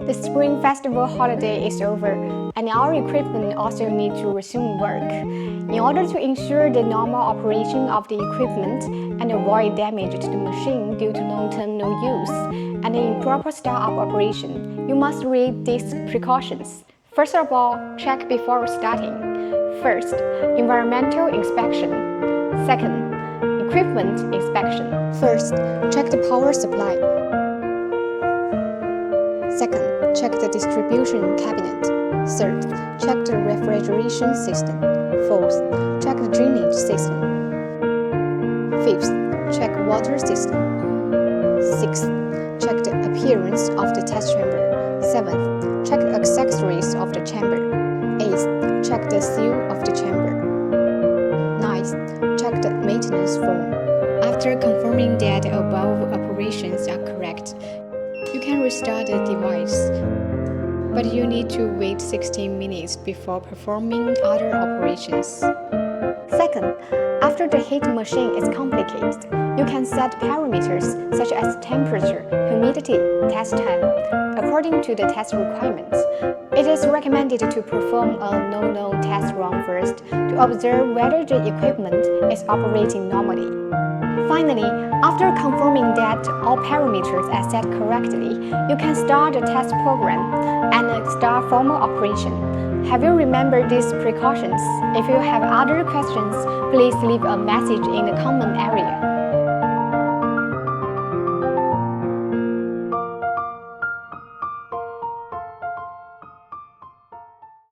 The Spring Festival holiday is over, and our equipment also need to resume work. In order to ensure the normal operation of the equipment and avoid damage to the machine due to long-term no use, and the improper start of operation, you must read these precautions. First of all, check before starting. First, environmental inspection. Second, equipment inspection. First, check the power supply. Second, check the distribution cabinet. Third, check the refrigeration system. Fourth, check the drainage system. Fifth, check water system. Sixth, check the appearance of the test chamber. Seventh, check the accessories of the chamber. Eighth, check the seal of the chamber. Ninth, check the maintenance form. After confirming that the above operations are correct, you can restart the device, but you need to wait 16 minutes before performing other operations. Second, after the heat machine is completed, you can set parameters such as temperature, humidity, test time, according to the test requirements. It is recommended to perform a no-no test run first to observe whether the equipment is operating normally. Finally, after confirming that all parameters are set correctly, you can start the test program and start formal operation. Have you remembered these precautions? If you have other questions, please leave a message in the comment area.